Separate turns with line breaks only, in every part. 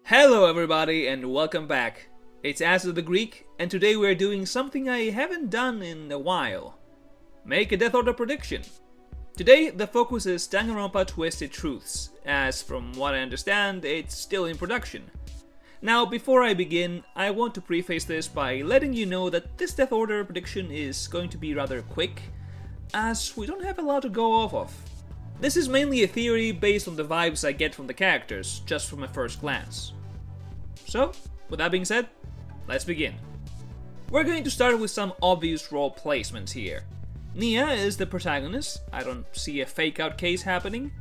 Hello everybody and welcome back. It's As of the Greek, and today we're doing something I haven't done in a while. Make a Death Order prediction. Today the focus is Danganronpa Twisted Truths, as from what I understand it's still in production. Now before I begin, I want to preface this by letting you know that this Death Order prediction is going to be rather quick, as we don't have a lot to go off of. This is mainly a theory based on the vibes I get from the characters, just from a first glance. So, with that being said, let's begin. We're going to start with some obvious role placements here. Nia is the protagonist, I don't see a fake out case happening.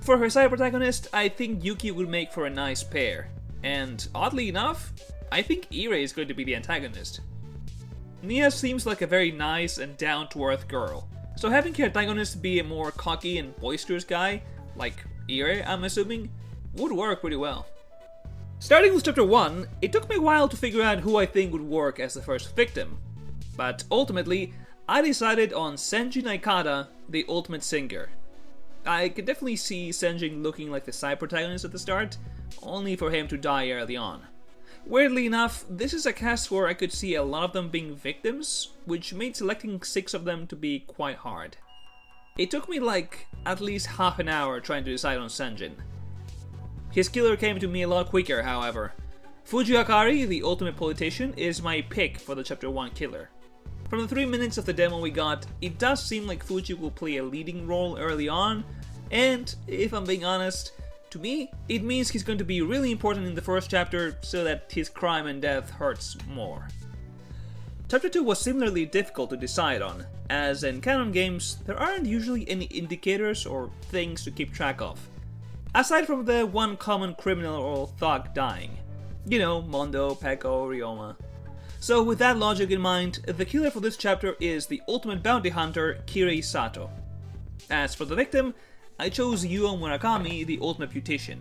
For her side protagonist, I think Yuki would make for a nice pair. And oddly enough, I think Ire is going to be the antagonist. Nia seems like a very nice and down-to-earth girl. So having her antagonist be a more cocky and boisterous guy, like Ire I'm assuming, would work pretty well. Starting with chapter 1, it took me a while to figure out who I think would work as the first victim. But ultimately, I decided on Senjin Aikata, the ultimate singer. I could definitely see Senjin looking like the side protagonist at the start, only for him to die early on. Weirdly enough, this is a cast where I could see a lot of them being victims, which made selecting 6 of them to be quite hard. It took me like at least half an hour trying to decide on Senjin. His killer came to me a lot quicker, however. Fuji Akari, the ultimate politician, is my pick for the chapter 1 killer. From the 3 minutes of the demo we got, it does seem like Fuji will play a leading role early on, and if I'm being honest, to me, it means he's going to be really important in the first chapter so that his crime and death hurts more. Chapter 2 was similarly difficult to decide on, as in canon games, there aren't usually any indicators or things to keep track of. Aside from the one common criminal or thug dying. You know, Mondo, Peko, Ryoma. So with that logic in mind, the killer for this chapter is the ultimate bounty hunter, Kirei Sato. As for the victim, I chose Yuo Murakami, the ultimate beautician.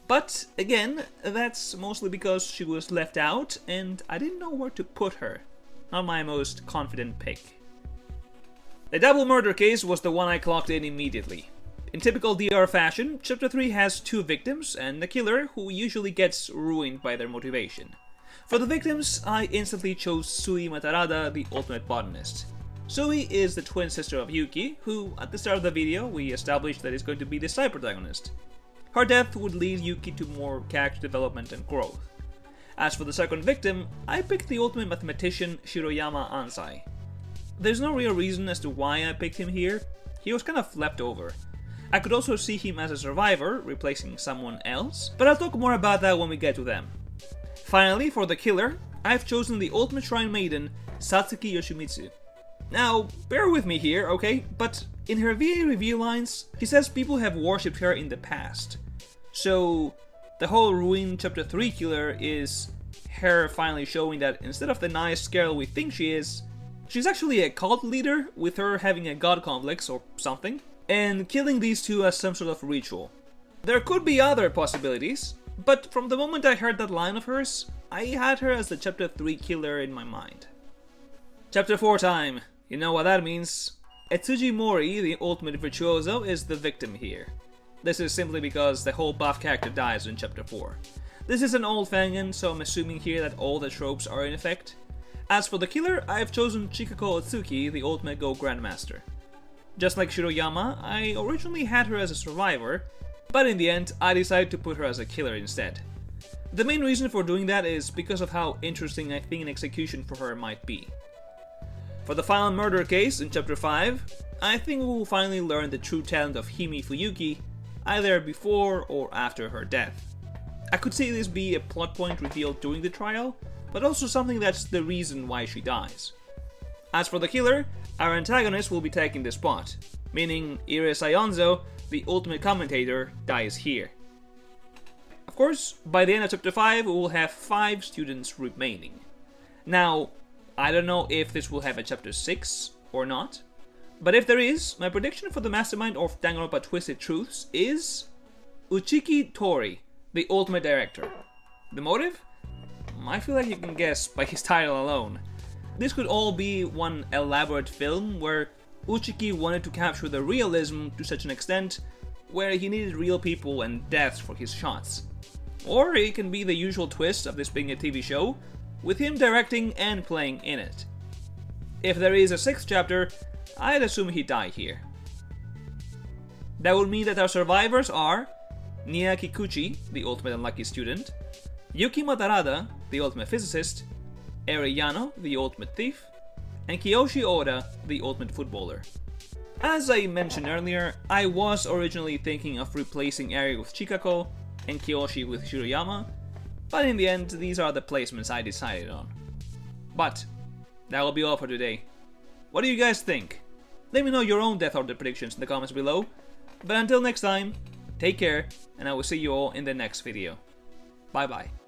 But, again, that's mostly because she was left out and I didn't know where to put her. Not my most confident pick. The double murder case was the one I clocked in immediately. In typical DR fashion, Chapter 3 has 2 victims and a killer who usually gets ruined by their motivation. For the victims, I instantly chose Sui Matarada, the ultimate botanist. Sui is the twin sister of Yuki, who, at the start of the video, we established that is going to be the side protagonist. Her death would lead Yuki to more character development and growth. As for the second victim, I picked the ultimate mathematician Shiroyama Ansai. There's no real reason as to why I picked him here, he was kind of left over. I could also see him as a survivor, replacing someone else, but I'll talk more about that when we get to them. Finally, for the killer, I've chosen the ultimate shrine maiden, Satsuki Yoshimitsu. Now, bear with me here, okay, but in her VA review lines, she says people have worshipped her in the past. So, the whole Ruin Chapter 3 killer is her finally showing that instead of the nice girl we think she is, she's actually a cult leader with her having a god complex or something, and killing these two as some sort of ritual. There could be other possibilities, but from the moment I heard that line of hers, I had her as the Chapter 3 killer in my mind. Chapter 4 time. You know what that means. Etsuji Mori, the ultimate virtuoso, is the victim here. This is simply because the whole buff character dies in Chapter 4. This is an old fandom, so I'm assuming here that all the tropes are in effect. As for the killer, I've chosen Chikako Otsuki, the ultimate Go Grandmaster. Just like Shiroyama, I originally had her as a survivor, but in the end, I decided to put her as a killer instead. The main reason for doing that is because of how interesting I think an execution for her might be. For the final murder case in Chapter 5, I think we will finally learn the true talent of Himi Fuyuki, either before or after her death. I could see this be a plot point revealed during the trial, but also something that's the reason why she dies. As for the killer, our antagonist will be taking the spot, meaning Ire Sayonzo, the ultimate commentator, dies here. Of course, by the end of Chapter 5, we will have 5 students remaining. Now, I don't know if this will have a Chapter 6 or not, but if there is, my prediction for the mastermind of Danganronpa Twisted Truths is Uchiki Tori, the ultimate director. The motive? I feel like you can guess by his title alone. This could all be one elaborate film where Uchiki wanted to capture the realism to such an extent where he needed real people and deaths for his shots. Or it can be the usual twist of this being a TV show, with him directing and playing in it. If there is a 6th chapter, I'd assume he'd die here. That would mean that our survivors are Nia Kikuchi, the ultimate unlucky student, Yuki Matarada, the ultimate physicist, Eri Yano, the ultimate thief, and Kiyoshi Oda, the ultimate footballer. As I mentioned earlier, I was originally thinking of replacing Eri with Chikako and Kiyoshi with Shiroyama, but in the end, these are the placements I decided on. But that will be all for today. What do you guys think? Let me know your own Death Order predictions in the comments below. But until next time, take care, and I will see you all in the next video. Bye bye.